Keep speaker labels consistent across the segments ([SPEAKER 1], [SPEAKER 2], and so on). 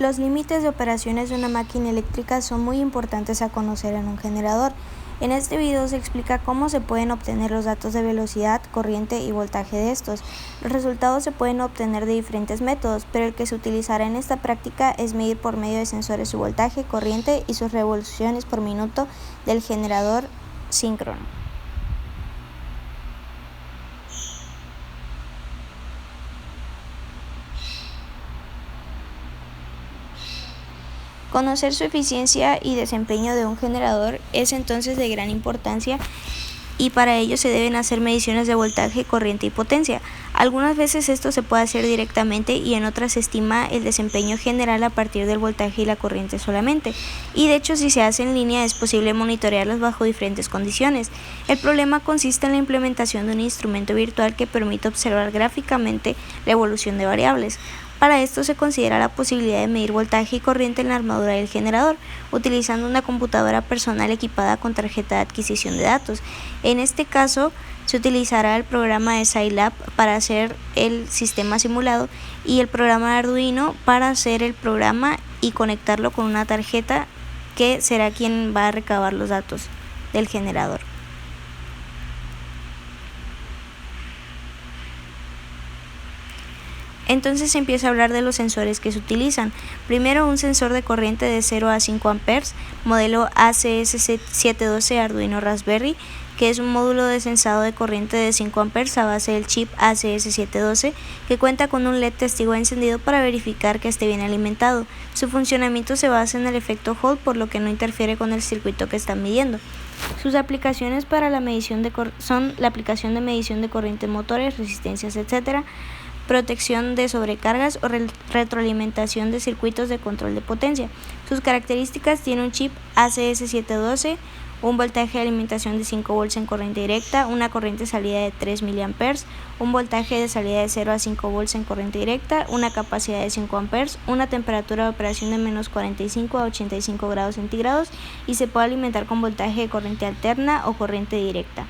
[SPEAKER 1] Los límites de operaciones de una máquina eléctrica son muy importantes a conocer en un generador. En este video se explica cómo se pueden obtener los datos de velocidad, corriente y voltaje de estos. Los resultados se pueden obtener de diferentes métodos, pero el que se utilizará en esta práctica es medir por medio de sensores su voltaje, corriente y sus revoluciones por minuto del generador síncrono. Conocer su eficiencia y desempeño de un generador es entonces de gran importancia y para ello se deben hacer mediciones de voltaje, corriente y potencia. Algunas veces esto se puede hacer directamente y en otras se estima el desempeño general a partir del voltaje y la corriente solamente. Y de hecho, si se hace en línea es posible monitorearlos bajo diferentes condiciones. El problema consiste en la implementación de un instrumento virtual que permite observar gráficamente la evolución de variables. Para esto se considera la posibilidad de medir voltaje y corriente en la armadura del generador, utilizando una computadora personal equipada con tarjeta de adquisición de datos. En este caso, se utilizará el programa de Scilab para hacer el sistema simulado y el programa de Arduino para hacer el programa y conectarlo con una tarjeta que será quien va a recabar los datos del generador. Entonces se empieza a hablar de los sensores que se utilizan. Primero, un sensor de corriente de 0 a 5 amperes, modelo ACS712 Arduino Raspberry, que es un módulo de sensado de corriente de 5 amperes a base del chip ACS712, que cuenta con un LED testigo encendido para verificar que esté bien alimentado. Su funcionamiento se basa en el efecto Hall, por lo que no interfiere con el circuito que están midiendo. Sus aplicaciones para la medición son la aplicación de medición de corrientes motores, resistencias, etc., protección de sobrecargas o retroalimentación de circuitos de control de potencia. Sus características: tiene un chip ACS712, un voltaje de alimentación de 5 volts en corriente directa, una corriente de salida de 3 mA, un voltaje de salida de 0 a 5 volts en corriente directa, una capacidad de 5 amperes, una temperatura de operación de menos 45 a 85 grados centígrados y se puede alimentar con voltaje de corriente alterna o corriente directa.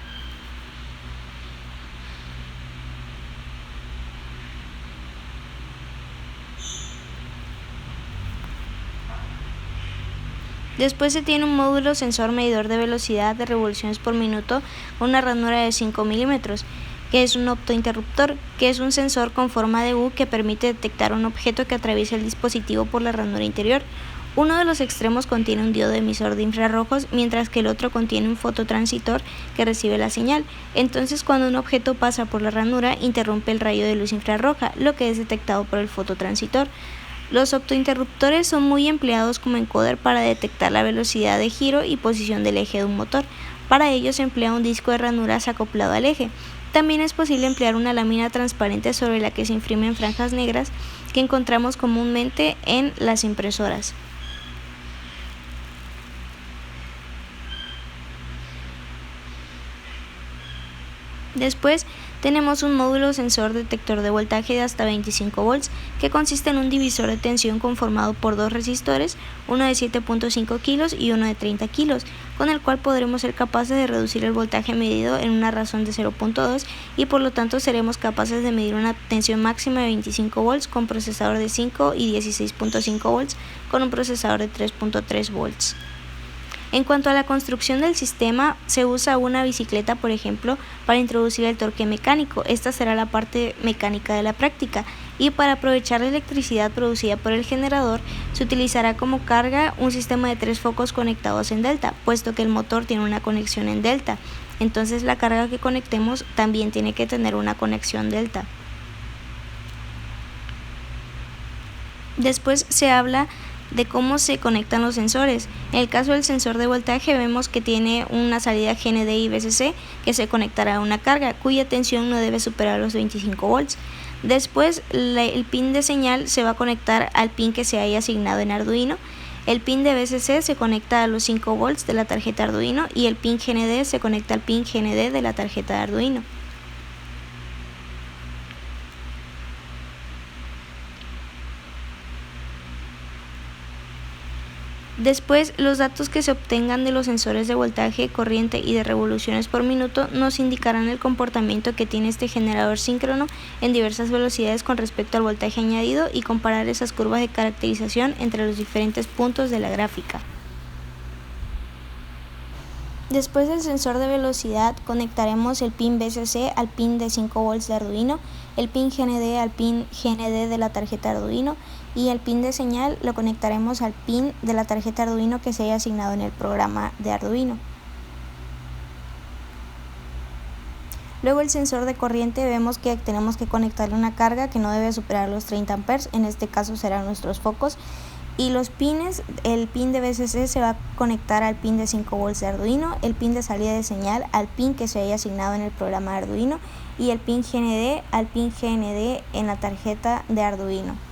[SPEAKER 1] Después se tiene un módulo sensor medidor de velocidad de revoluciones por minuto con una ranura de 5 milímetros, que es un optointerruptor, que es un sensor con forma de U que permite detectar un objeto que atraviesa el dispositivo por la ranura interior. Uno de los extremos contiene un diodo emisor de infrarrojos, mientras que el otro contiene un fototransitor que recibe la señal. Entonces, cuando un objeto pasa por la ranura, interrumpe el rayo de luz infrarroja, lo que es detectado por el fototransitor. Los optointerruptores son muy empleados como encoder para detectar la velocidad de giro y posición del eje de un motor. Para ello se emplea un disco de ranuras acoplado al eje. También es posible emplear una lámina transparente sobre la que se imprimen franjas negras que encontramos comúnmente en las impresoras. Después tenemos un módulo sensor detector de voltaje de hasta 25 volts que consiste en un divisor de tensión conformado por dos resistores, uno de 7.5 kilos y uno de 30 kilos, con el cual podremos ser capaces de reducir el voltaje medido en una razón de 0.2 y por lo tanto seremos capaces de medir una tensión máxima de 25 volts con procesador de 5 y 16.5 volts con un procesador de 3.3 volts. En cuanto a la construcción del sistema, se usa una bicicleta, por ejemplo, para introducir el torque mecánico. Esta será la parte mecánica de la práctica. Y para aprovechar la electricidad producida por el generador, se utilizará como carga un sistema de 3 focos conectados en delta, puesto que el motor tiene una conexión en delta. Entonces la carga que conectemos también tiene que tener una conexión delta. Después se habla de cómo se conectan los sensores. En el caso del sensor de voltaje vemos que tiene una salida GND y VCC que se conectará a una carga cuya tensión no debe superar los 25 volts. Después el pin de señal se va a conectar al pin que se haya asignado en Arduino. El pin de VCC se conecta a los 5 volts de la tarjeta Arduino y el pin GND se conecta al pin GND de la tarjeta de Arduino. Después, los datos que se obtengan de los sensores de voltaje, corriente y de revoluciones por minuto nos indicarán el comportamiento que tiene este generador síncrono en diversas velocidades con respecto al voltaje añadido y comparar esas curvas de caracterización entre los diferentes puntos de la gráfica. Después del sensor de velocidad, conectaremos el pin VCC al pin de 5 volts de Arduino, el pin GND al pin GND de la tarjeta Arduino y el pin de señal lo conectaremos al pin de la tarjeta Arduino que se haya asignado en el programa de Arduino. Luego el sensor de corriente vemos que tenemos que conectarle una carga que no debe superar los 30 amperes, en este caso serán nuestros focos. Y los pines, el pin de VCC se va a conectar al pin de 5 volts de Arduino, el pin de salida de señal al pin que se haya asignado en el programa de Arduino y el pin GND al pin GND en la tarjeta de Arduino.